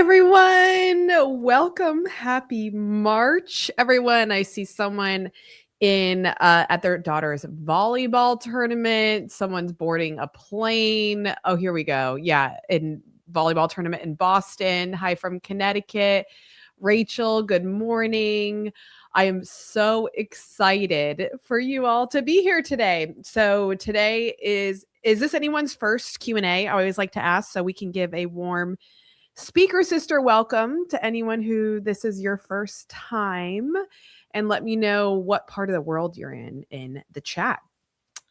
everyone. Welcome. Happy March, everyone. I see someone in at their daughter's volleyball tournament. Someone's boarding a plane. Oh, here we go. Yeah, in volleyball tournament in Boston. Hi from Connecticut. Rachel, good morning. I am so excited for you all to be here today. So today is this anyone's first Q&A? I always like to ask so we can give a warm speaker sister welcome to anyone who this is your first time, and let me know what part of the world you're in the chat.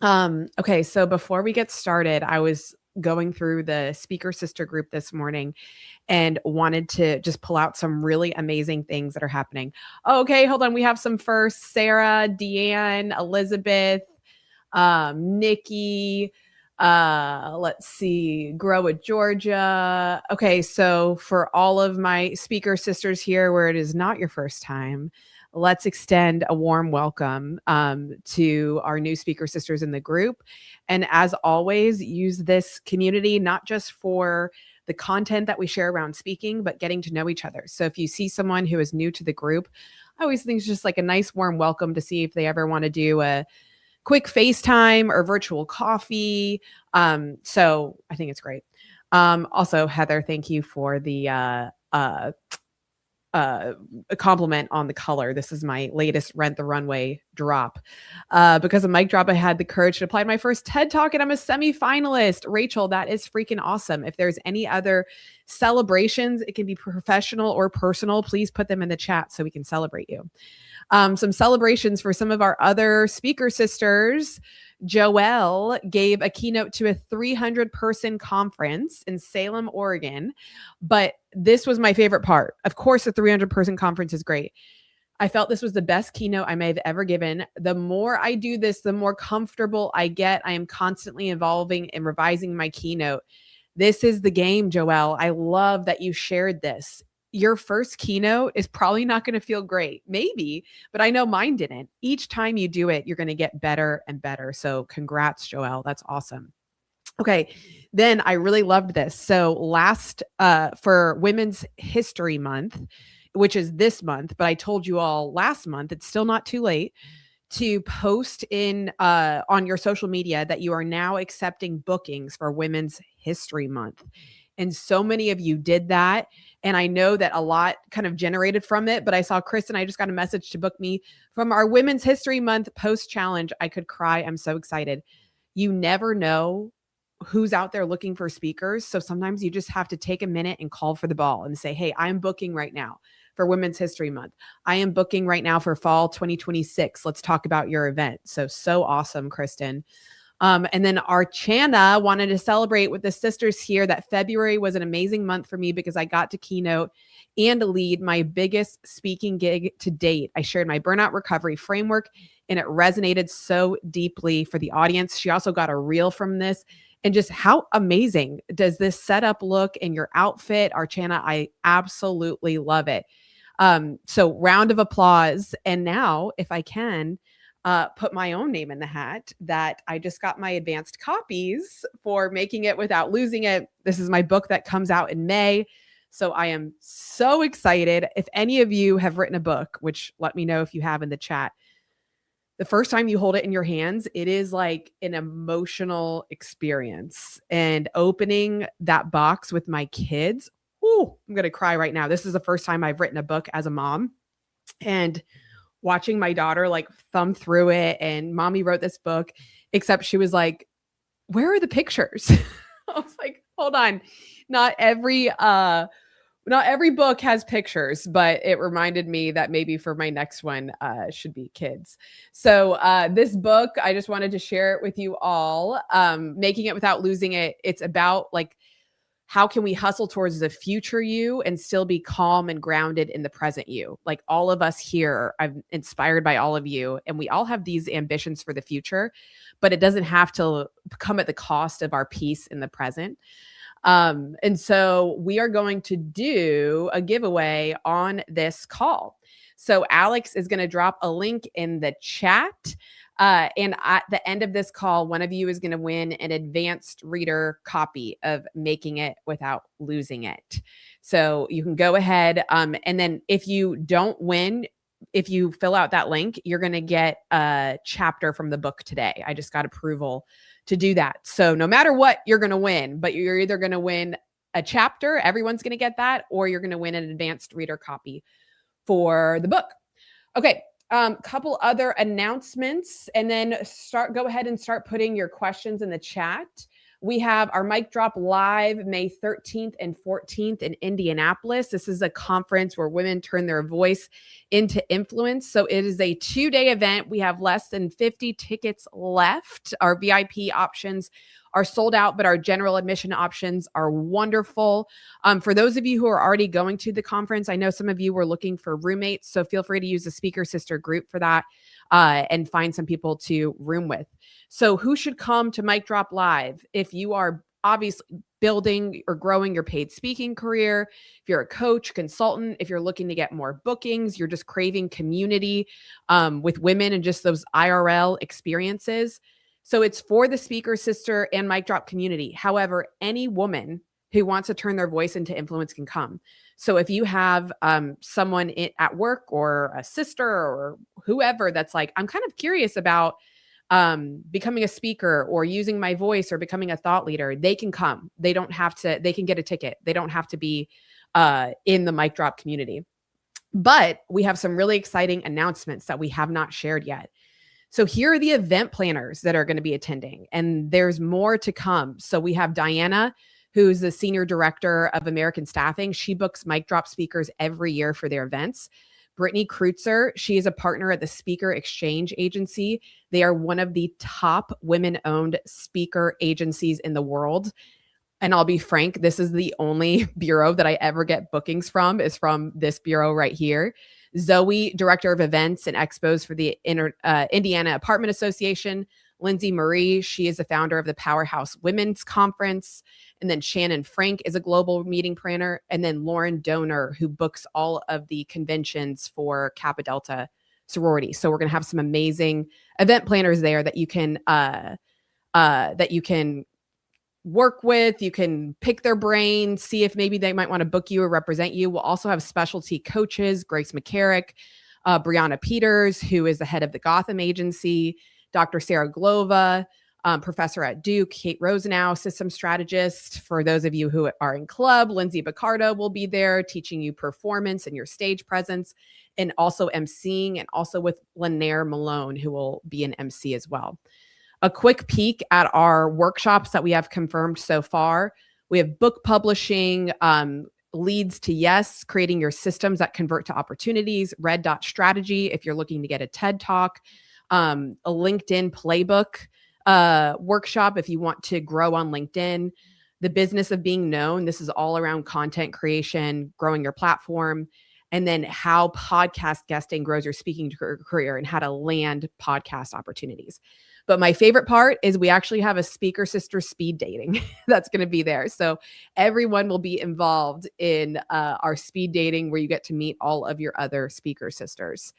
Okay, so before we get started, I was going through the speaker sister group this morning and wanted to just pull out some really amazing things that are happening. Okay, hold on. We have some first. Sarah, Deanne, Elizabeth, Nikki, let's see, Grow with Georgia. Okay, so for all of my speaker sisters here where it is not your first time, let's extend a warm welcome to our new speaker sisters in the group. And as always, use this community not just for the content that we share around speaking, but getting to know each other. So if you see someone who is new to the group, I always think it's just like a nice warm welcome to see if they ever want to do a quick FaceTime or virtual coffee. So I think it's great. Also, Heather, thank you for the a compliment on the color. This is my latest Rent the Runway drop. Because of Mic Drop, I had the courage to apply to my first TED Talk and I'm a semi-finalist. Rachel, that is freaking awesome. If there's any other celebrations, it can be professional or personal, please put them in the chat so we can celebrate you. Some celebrations for some of our other speaker sisters. Joelle gave a keynote to a 300-person conference in Salem, Oregon. But this was my favorite part. Of course, the 300-person conference is great. I felt this was the best keynote I may have ever given. The more I do this, the more comfortable I get. I am constantly evolving and revising my keynote. This is the game, Joelle. I love that you shared this. Your first keynote is probably not going to feel great, maybe, but I know mine didn't. Each time you do it, you're going to get better and better. So congrats, Joelle. That's awesome. Okay, then I really loved this. So last for Women's History Month, which is this month, but I told you all last month, it's still not too late to post in on your social media that you are now accepting bookings for Women's History Month. And so many of you did that. And I know that a lot kind of generated from it, but I saw Kristen, I just got a message to book me from our Women's History Month post challenge. I could cry. I'm so excited. You never know who's out there looking for speakers. So sometimes you just have to take a minute and call for the ball and say, hey, I'm booking right now for Women's History Month. I am booking right now for fall 2026. Let's talk about your event. So awesome, Kristen. And then Archana wanted to celebrate with the sisters here that February was an amazing month for me because I got to keynote and lead my biggest speaking gig to date. I shared my burnout recovery framework and it resonated so deeply for the audience. She also got a reel from this. And just how amazing does this setup look in your outfit, Archana? I absolutely love it. So round of applause. And now, if I can, put my own name in the hat that I just got my advanced copies for Making It Without Losing It. This is my book that comes out in May. So I am so excited. If any of you have written a book, which let me know if you have in the chat, the first time you hold it in your hands, it is like an emotional experience. And opening that box with my kids, ooh, I'm going to cry right now. This is the first time I've written a book as a mom. And watching my daughter like thumb through it and mommy wrote this book, except she was like, where are the pictures? I was like, hold on. Not every book has pictures, but it reminded me that maybe for my next one should be kids. So this book, I just wanted to share it with you all. Making It Without Losing It. It's about like, how can we hustle towards the future you and still be calm and grounded in the present you? Like all of us here, I'm inspired by all of you, and we all have these ambitions for the future, but it doesn't have to come at the cost of our peace in the present. And so we are going to do a giveaway on this call. So Alex is going to drop a link in the chat. And at the end of this call, one of you is going to win an advanced reader copy of Making It Without Losing It. So you can go ahead. And then if you don't win, if you fill out that link, you're going to get a chapter from the book today. I just got approval to do that. So no matter what, you're going to win, but you're either going to win a chapter, everyone's going to get that, or you're going to win an advanced reader copy for the book. Okay. Couple other announcements, and then go ahead and start putting your questions in the chat. We have our Mic Drop Live May 13th and 14th in Indianapolis. This is a conference where women turn their voice into influence. So it is a 2-day event. We have less than 50 tickets left. Our VIP options are sold out, but our general admission options are wonderful. For those of you who are already going to the conference, I know some of you were looking for roommates, so feel free to use the Speaker Sister group for that and find some people to room with. So who should come to Mic Drop Live? If you are obviously building or growing your paid speaking career, if you're a coach, consultant, if you're looking to get more bookings, you're just craving community with women and just those IRL experiences. So it's for the Speaker Sister and Mic Drop community. However, any woman who wants to turn their voice into influence can come. So if you have someone at work or a sister or whoever that's like, I'm kind of curious about becoming a speaker or using my voice or becoming a thought leader, they can come. They don't have to, they can get a ticket. They don't have to be in the Mic Drop community. But we have some really exciting announcements that we have not shared yet. So here are the event planners that are going to be attending, and there's more to come. So we have Diana, who's the Senior Director of American Staffing. She books Mic Drop speakers every year for their events. Brittany Kreutzer, she is a partner at the Speaker Exchange Agency. They are one of the top women-owned speaker agencies in the world. And I'll be frank, this is the only bureau that I ever get bookings from, is from this bureau right here. Zoe, Director of Events and Expos for the Indiana Apartment Association. Lindsay Marie, she is the founder of the Powerhouse Women's Conference. And then Shannon Frank is a global meeting planner. And then Lauren Donor, who books all of the conventions for Kappa Delta sorority. So we're going to have some amazing event planners there that you can work with. You can pick their brain, see if maybe they might want to book you or represent you. We'll also have specialty coaches, Grace McCarrick, Brianna Peters, who is the head of the Gotham agency, Dr. Sarah Glova, professor at Duke, Kate Rosenau, system strategist. For those of you who are in club, Lindsay Picardo will be there teaching you performance and your stage presence, and also emceeing, and also with Lanier Malone, who will be an MC as well. A quick peek at our workshops that we have confirmed so far. We have book publishing, leads to yes, creating your systems that convert to opportunities, Red Dot Strategy if you're looking to get a TED Talk, a LinkedIn playbook workshop if you want to grow on LinkedIn, the business of being known. This is all around content creation, growing your platform, and then how podcast guesting grows your speaking career and how to land podcast opportunities. But my favorite part is we actually have a Speaker Sister speed dating that's going to be there. So everyone will be involved in our speed dating where you get to meet all of your other Speaker Sisters.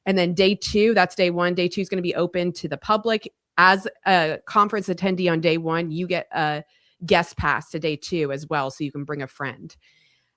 And then day 2, that's day 1. Day 2 is going to be open to the public. As a conference attendee on day 1, you get a guest pass to day 2 as well, so you can bring a friend.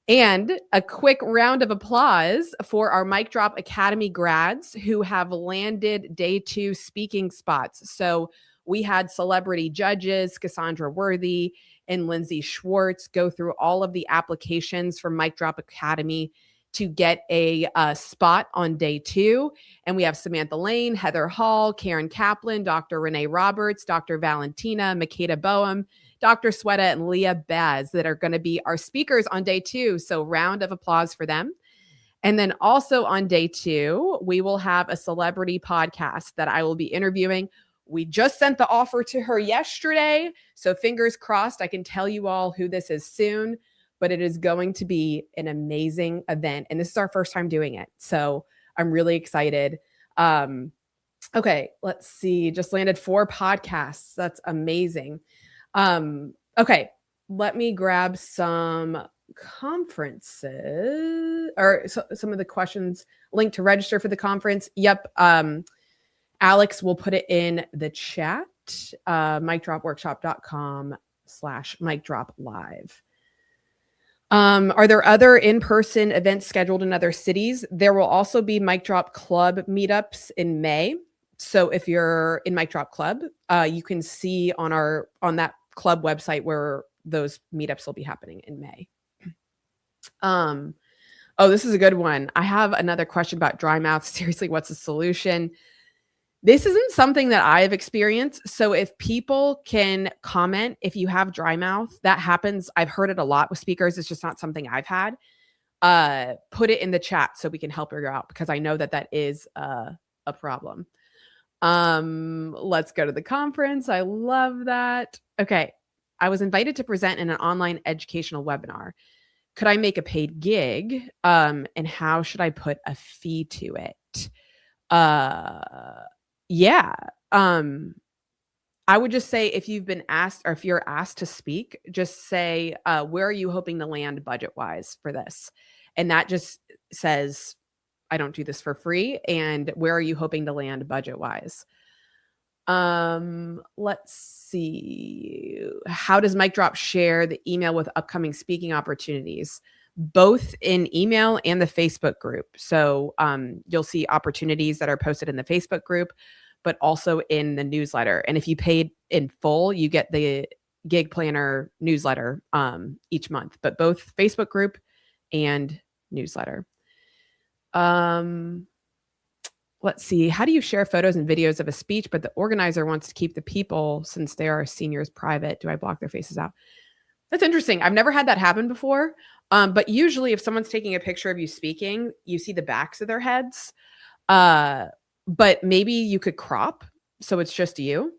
And a quick round of applause for our Mic Drop Academy grads who have landed day 2 speaking spots. So we had celebrity judges, Cassandra Worthy and Lindsay Schwartz, go through all of the applications for Mic Drop Academy to get a spot on day 2. And we have Samantha Lane, Heather Hall, Karen Kaplan, Dr. Renee Roberts, Dr. Valentina, Makeda Boehm, Dr. Sweta, and Leah Baz that are going to be our speakers on day 2. So round of applause for them. And then also on day 2, we will have a celebrity podcast that I will be interviewing. We just sent the offer to her yesterday. So fingers crossed, I can tell you all who this is soon, but it is going to be an amazing event. And this is our first time doing it. So I'm really excited. Okay, let's see. Just landed 4 podcasts. That's amazing. Okay, let me grab some conferences or some of the questions linked to register for the conference. Yep. Alex will put it in the chat, micdropworkshop.com/micdroplive. Are there other in-person events scheduled in other cities? There will also be Mic Drop Club meetups in May. So if you're in Mic Drop Club, you can see on that club website where those meetups will be happening in May. Oh, this is a good one. I have another question about dry mouth. Seriously, what's the solution? This isn't something that I've experienced. So if people can comment, if you have dry mouth, that happens. I've heard it a lot with speakers. It's just not something I've had. Put it in the chat so we can help you out, because I know that is a problem. Let's go to the conference. I love that. Okay. I was invited to present in an online educational webinar. Could I make a paid gig? And how should I put a fee to it? Yeah. I would just say, if you've been asked, or if you're asked to speak, just say, where are you hoping to land budget-wise for this? And that just says, I don't do this for free. And where are you hoping to land budget-wise? Let's see. How does Mic Drop share the email with upcoming speaking opportunities? Both in email and the Facebook group. So you'll see opportunities that are posted in the Facebook group, but also in the newsletter. And if you paid in full, you get the Gig Planner newsletter each month, but both Facebook group and newsletter. Let's see. How do you share photos and videos of a speech, but the organizer wants to keep the people, since they are seniors, private? Do I block their faces out? That's interesting. I've never had that happen before. But usually if someone's taking a picture of you speaking, you see the backs of their heads. But maybe you could crop so it's just you.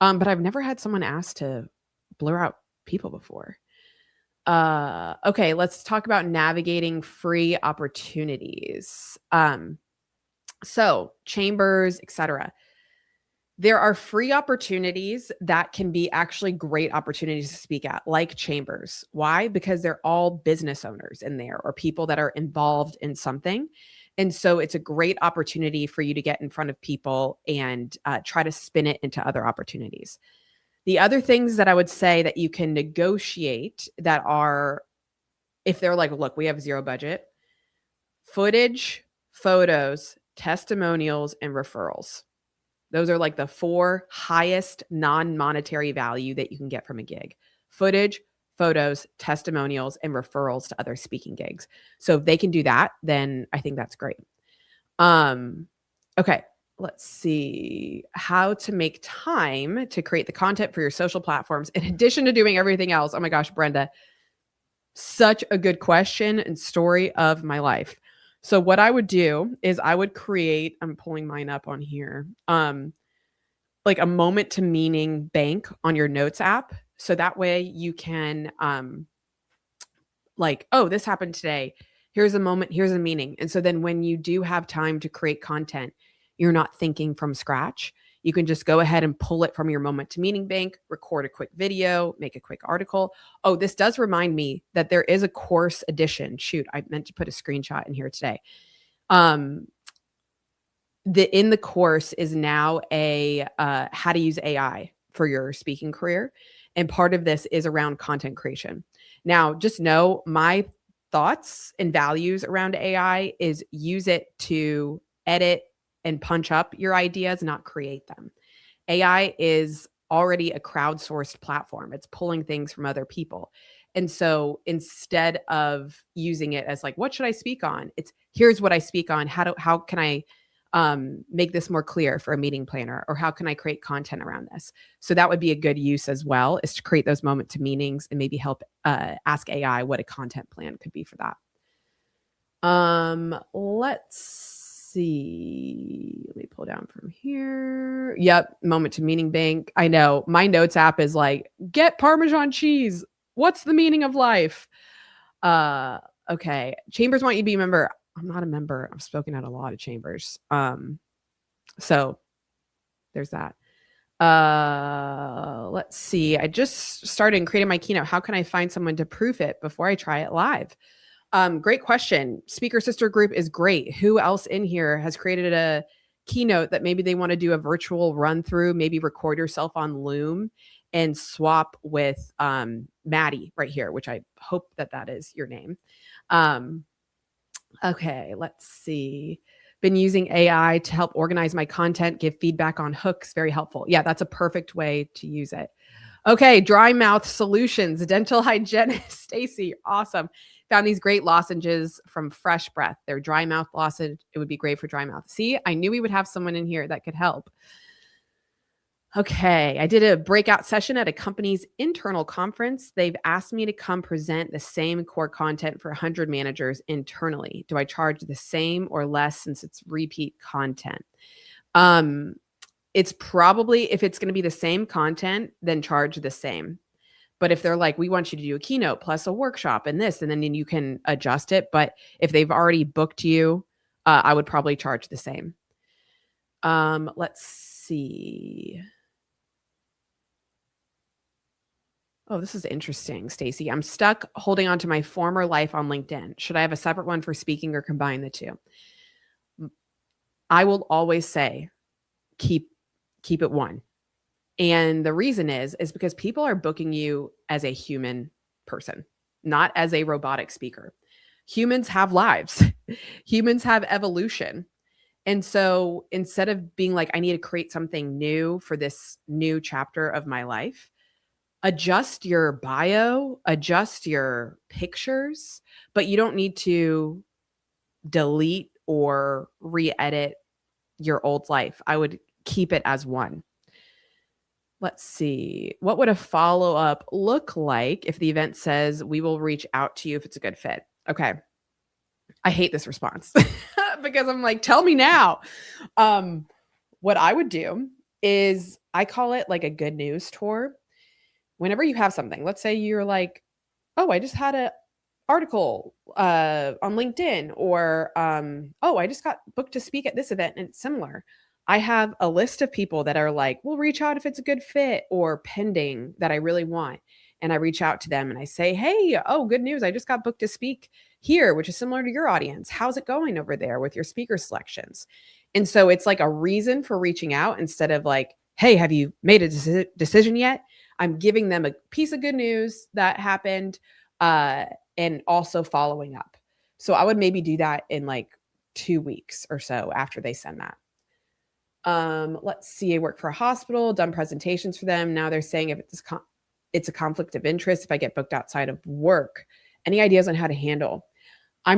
But I've never had someone ask to blur out people before. Okay, let's talk about navigating free opportunities. So chambers, etc. There are free opportunities that can be actually great opportunities to speak at, like chambers. Why? Because they're all business owners in there, or people that are involved in something. And so it's a great opportunity for you to get in front of people and try to spin it into other opportunities. The other things that I would say that you can negotiate that are, if they're like, look, we have zero budget: footage, photos, testimonials, and referrals. Those are like the 4 highest non-monetary value that you can get from a gig: footage, photos, testimonials, and referrals to other speaking gigs. So if they can do that, then I think that's great. Okay, let's see. How to make time to create the content for your social platforms in addition to doing everything else. Oh my gosh, Brenda, such a good question and story of my life. So what I would do is I would create, I'm pulling mine up on here, like a moment to meaning bank on your notes app. So that way you can like, oh, this happened today. Here's a moment, here's a meaning. And so then when you do have time to create content, you're not thinking from scratch. You can just go ahead and pull it from your moment to meaning bank, record a quick video, make a quick article. Oh, this does remind me that there is a course edition. Shoot, I meant to put a screenshot in here today. In the course is now a how to use AI for your speaking career. And part of this is around content creation. Now, just know my thoughts and values around AI is use it to edit and punch up your ideas, not create them. AI is already a crowdsourced platform. It's pulling things from other people. And so instead of using it as like, what should I speak on? It's here's what I speak on. How can I make this more clear for a meeting planner, or how can I create content around this? So that would be a good use as well, is to create those moment to meanings and maybe help ask AI what a content plan could be for that. Let's see. Let me pull down from here. Yep. Moment to meaning bank. I know my notes app is like, get Parmesan cheese. What's the meaning of life? Okay. Chambers want you to be a member. I'm not a member. I've spoken at a lot of chambers. So there's that. Let's see. I just started creating my keynote. How can I find someone to proof it before I try it live? Great question. Speaker Sister Group is great. Who else in here has created a keynote that maybe they want to do a virtual run through, maybe record yourself on Loom and swap with Maddie right here, which I hope that is your name. Okay, let's see. Been using AI to help organize my content, give feedback on hooks. Very helpful. Yeah, that's a perfect way to use it. Okay, dry mouth solutions, dental hygienist Stacy, awesome. Found these great lozenges from Fresh Breath. They're dry mouth lozenge. It would be great for dry mouth. See, I knew we would have someone in here that could help. Okay, I did a breakout session at a company's internal conference. They've asked me to come present the same core content for 100 managers internally. Do I charge the same or less since it's repeat content? It's probably, if it's going to be the same content, then charge the same. But if they're like, we want you to do a keynote plus a workshop and this, and then you can adjust it. But if they've already booked you, I would probably charge the same. Let's see. Oh, this is interesting, Stacy. I'm stuck holding on to my former life on LinkedIn. Should I have a separate one for speaking or combine the two? I will always say, keep it one. And the reason is because people are booking you as a human person, not as a robotic speaker. Humans have lives. Humans have evolution. And so instead of being like, I need to create something new for this new chapter of my life, adjust your bio, adjust your pictures, but you don't need to delete or re-edit your old life. I would keep it as one. Let's see. What would a follow-up look like if the event says we will reach out to you if it's a good fit? Okay. I hate this response because I'm like, tell me now. What I would do is I call it like a good news tour. Whenever you have something, let's say you're like, oh, I just had an article on LinkedIn, or oh, I just got booked to speak at this event and it's similar. I have a list of people that are like, we'll reach out if it's a good fit or pending that I really want. And I reach out to them and I say, hey, oh, good news. I just got booked to speak here, which is similar to your audience. How's it going over there with your speaker selections? And so it's like a reason for reaching out instead of like, hey, have you made a decision yet? I'm giving them a piece of good news that happened and also following up. So I would maybe do that in like 2 weeks or so after they send that. Let's see. I work for a hospital, done presentations for them. Now they're saying if it's a conflict of interest if I get booked outside of work. Any ideas on how to handle? I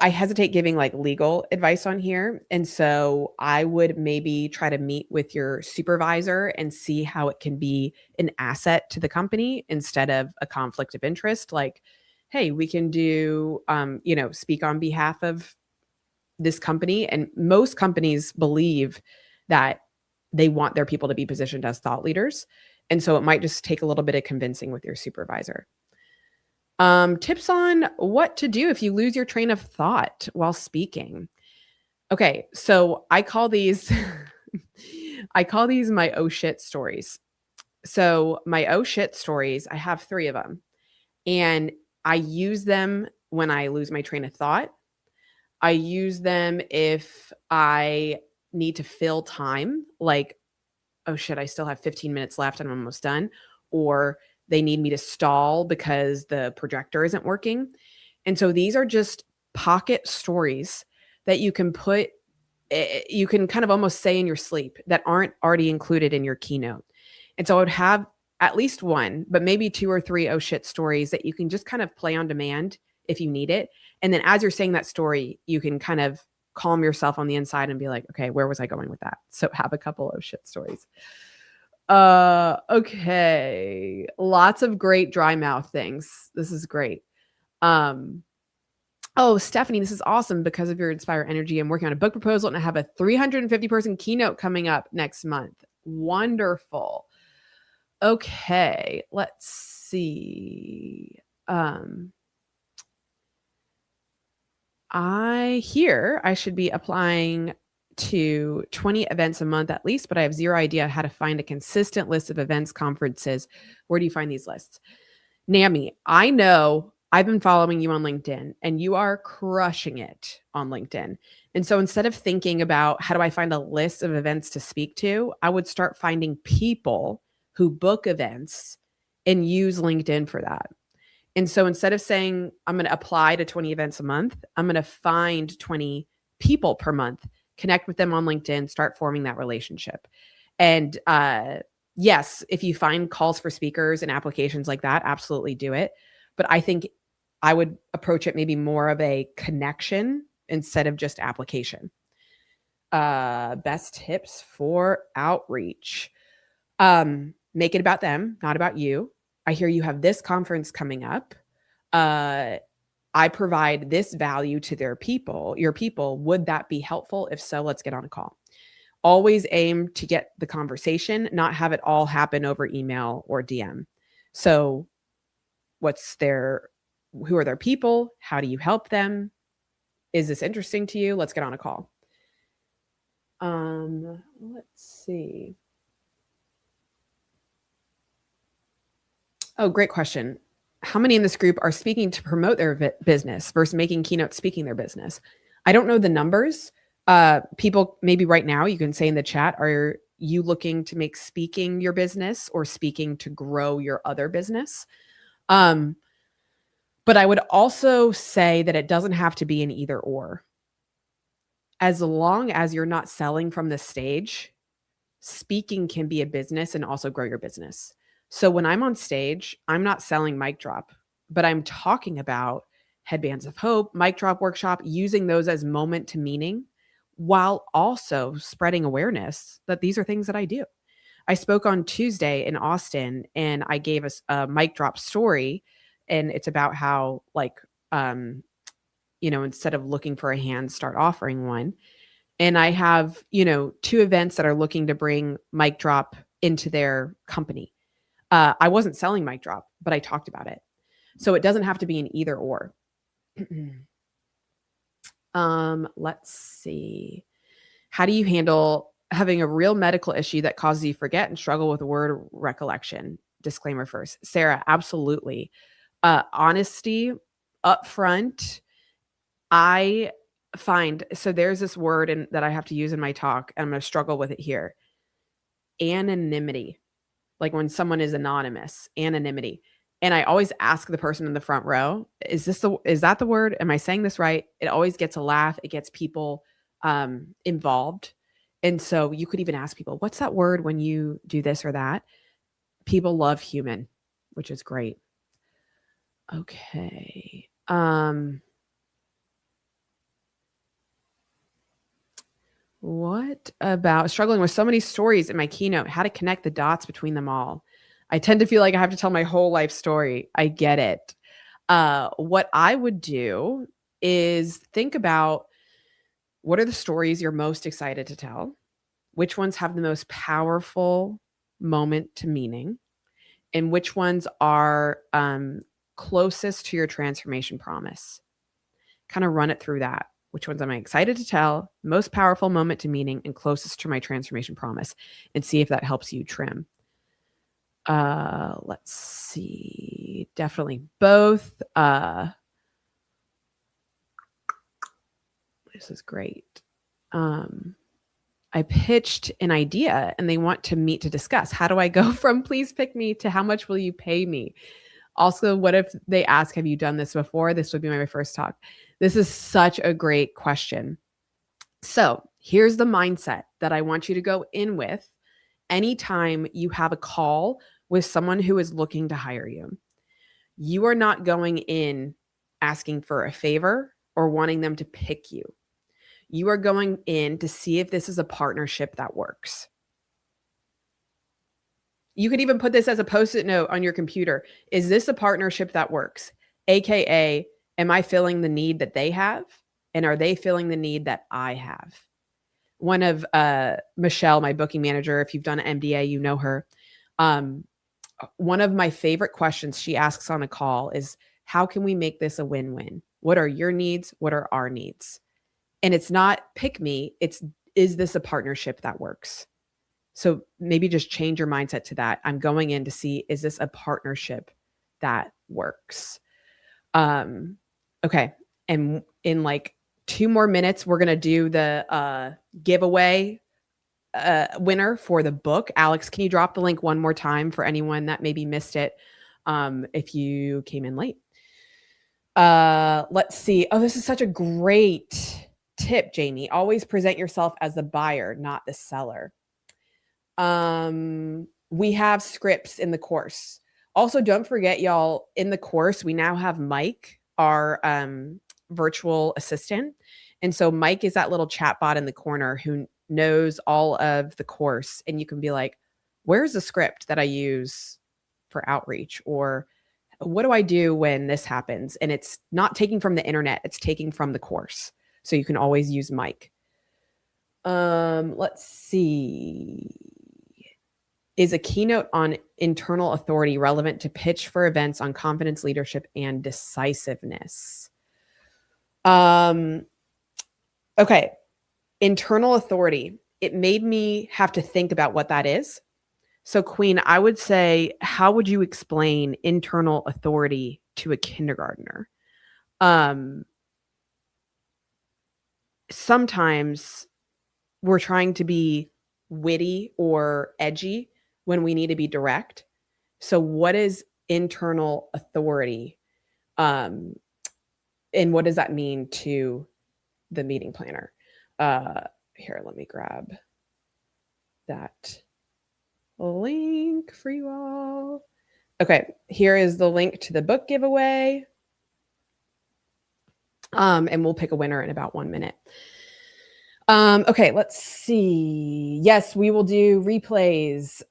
hesitate giving like legal advice on here. And so I would maybe try to meet with your supervisor and see how it can be an asset to the company instead of a conflict of interest. Like, hey, we can do, speak on behalf of this company. And most companies believe that they want their people to be positioned as thought leaders. And so it might just take a little bit of convincing with your supervisor. Tips on what to do if you lose your train of thought while speaking. Okay, so I call these my oh shit stories. So my oh shit stories, I have 3 of them. And I use them when I lose my train of thought. I use them if I need to fill time, like, oh shit, I still have 15 minutes left and I'm almost done. Or they need me to stall because the projector isn't working. And so these are just pocket stories that you can kind of almost say in your sleep that aren't already included in your keynote. And so I would have at least one, but maybe 2 or 3 oh shit stories that you can just kind of play on demand if you need it. And then as you're saying that story, you can kind of calm yourself on the inside and be like, okay, where was I going with that? So have a couple oh shit stories. Okay. Lots of great dry mouth things. This is great. Oh, Stephanie, this is awesome because of your Inspire Energy. I'm working on a book proposal and I have a 350 person keynote coming up next month. Wonderful. Okay. Let's see. I should be applying to 20 events a month at least, but I have zero idea how to find a consistent list of events, conferences. Where do you find these lists? NAMI, I know I've been following you on LinkedIn and you are crushing it on LinkedIn. And so instead of thinking about how do I find a list of events to speak to, I would start finding people who book events and use LinkedIn for that. And so instead of saying I'm going to apply to 20 events a month, I'm going to find 20 people per month, connect with them on LinkedIn, start forming that relationship. And yes, if you find calls for speakers and applications like that, absolutely do it. But I think I would approach it maybe more of a connection instead of just application. Best tips for outreach. Make it about them, not about you. I hear you have this conference coming up. I provide this value to your people. Would that be helpful? If so, let's get on a call. Always aim to get the conversation, not have it all happen over email or DM. So who are their people? How do you help them? Is this interesting to you? Let's get on a call. Let's see. Oh, great question. How many in this group are speaking to promote their business versus making keynote speaking their business? I don't know the numbers. People, maybe right now you can say in the chat, are you looking to make speaking your business or speaking to grow your other business? But I would also say that it doesn't have to be an either or. As long as you're not selling from the stage, speaking can be a business and also grow your business. So when I'm on stage, I'm not selling Mic Drop, but I'm talking about Headbands of Hope, Mic Drop Workshop, using those as moment to meaning while also spreading awareness that these are things that I do. I spoke on Tuesday in Austin and I gave us a Mic Drop story, and it's about how instead of looking for a hand, start offering one. And I have, 2 events that are looking to bring Mic Drop into their company. I wasn't selling Mic Drop, but I talked about it. So it doesn't have to be an either or. Let's see. How do you handle having a real medical issue that causes you to forget and struggle with word recollection? Disclaimer first. Sarah, absolutely. Honesty, upfront. I find, so there's this word that I have to use in my talk, and I'm going to struggle with it here. Anonymity. Like when someone is anonymous, anonymity. And I always ask the person in the front row, is that the word? Am I saying this right? It always gets a laugh. It gets people involved. And so you could even ask people, what's that word when you do this or that? People love human, which is great. Okay. What about struggling with so many stories in my keynote? How to connect the dots between them all? I tend to feel like I have to tell my whole life story. I get it. What I would do is think about what are the stories you're most excited to tell? Which ones have the most powerful moment to meaning? And which ones are closest to your transformation promise? Kind of run it through that. Which ones am I excited to tell? Most powerful moment to meaning and closest to my transformation promise, and see if that helps you trim. Let's see. Definitely both. This is great. I pitched an idea and they want to meet to discuss. How do I go from please pick me to how much will you pay me? Also, what if they ask, have you done this before? This would be my first talk. This is such a great question. So here's the mindset that I want you to go in with anytime you have a call with someone who is looking to hire you. You are not going in asking for a favor or wanting them to pick you. You are going in to see if this is a partnership that works. You could even put this as a Post-it note on your computer. Is this a partnership that works? AKA, am I filling the need that they have? And are they filling the need that I have? One of Michelle, my booking manager, if you've done an MDA, you know her. One of my favorite questions she asks on a call is, how can we make this a win-win? What are your needs? What are our needs? And it's not pick me, is this a partnership that works? So maybe just change your mindset to that. I'm going in to see, is this a partnership that works? Okay. And in like 2 more minutes, we're going to do the giveaway winner for the book. Alex, can you drop the link one more time for anyone that maybe missed it if you came in late? Let's see. Oh, this is such a great tip, Jamie. Always present yourself as the buyer, not the seller. We have scripts in the course. Also, don't forget, y'all, in the course, we now have Mike, our virtual assistant. And so Mike is that little chat bot in the corner who knows all of the course. And you can be like, where's the script that I use for outreach? Or what do I do when this happens? And it's not taking from the internet, it's taking from the course. So you can always use Mike. Let's see. Is a keynote on internal authority relevant to pitch for events on confidence, leadership, and decisiveness? Okay. Internal authority. It made me have to think about what that is. So, Queen, I would say, how would you explain internal authority to a kindergartner? Sometimes we're trying to be witty or edgy when we need to be direct. So, what is internal authority? And what does that mean to the meeting planner? Here, let me grab that link for you all. Okay, here is the link to the book giveaway. And we'll pick a winner in about 1 minute. Okay, let's see. Yes, we will do replays.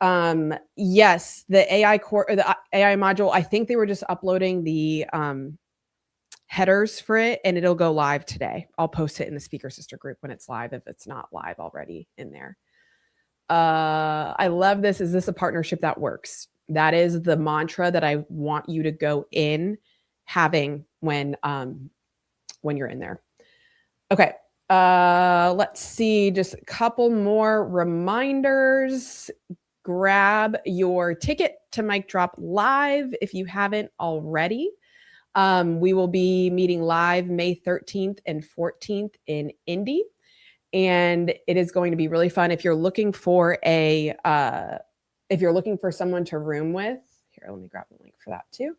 Yes, the AI core or the AI module, I think they were just uploading the headers for it, and it'll go live today. I'll post it in the Speaker Sister group when it's live, if it's not live already in there. I love this. Is this a partnership that works? That is the mantra that I want you to go in having when you're in there. Okay. Let's see, just a couple more reminders. Grab your ticket to Mic Drop Live if you haven't already. We will be meeting live May 13th and 14th in Indy. And it is going to be really fun. If you're looking for someone to room with, here, let me grab the link for that too.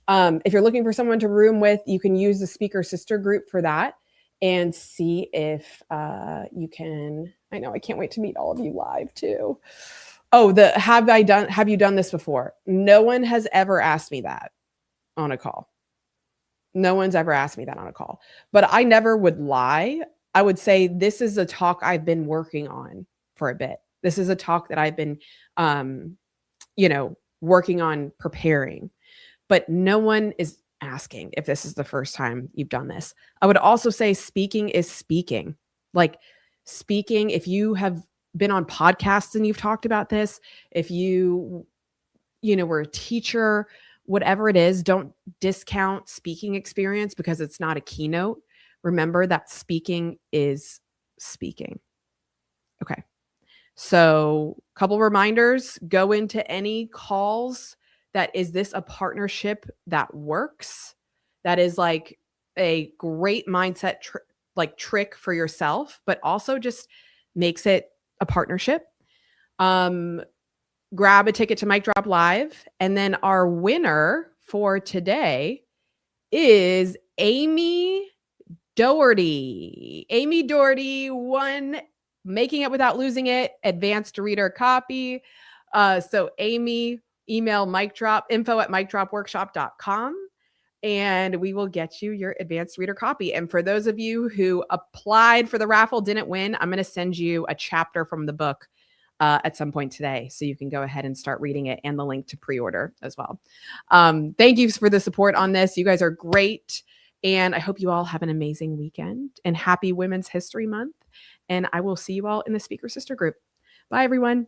If you're looking for someone to room with, you can use the Speaker Sister group for that and see if you can. I know, I can't wait to meet all of you live too. Oh, have you done this before? No one has ever asked me that on a call. No one's ever asked me that on a call, but I never would lie. I would say, this is a talk I've been working on for a bit. This is a talk that I've been, working on preparing, but no one is asking if this is the first time you've done this. I would also say speaking is speaking. Like speaking, if you have been on podcasts and you've talked about this, if you were a teacher, whatever it is, don't discount speaking experience because it's not a keynote. Remember that speaking is speaking. Okay. So a couple reminders, go into any calls that is this a partnership that works? That is like a great mindset trick for yourself, but also just makes it a partnership. Grab a ticket to Mic Drop Live. And then our winner for today is Amy Doherty. Amy Doherty won Making It Without Losing It, advanced reader copy. So Amy, email info@micdropworkshop.com, and we will get you your advanced reader copy. And for those of you who applied for the raffle, didn't win, I'm going to send you a chapter from the book at some point today, so you can go ahead and start reading it, and the link to pre-order as well. Thank you for the support on this. You guys are great. And I hope you all have an amazing weekend and happy Women's History Month. And I will see you all in the Speaker Sister group. Bye, everyone.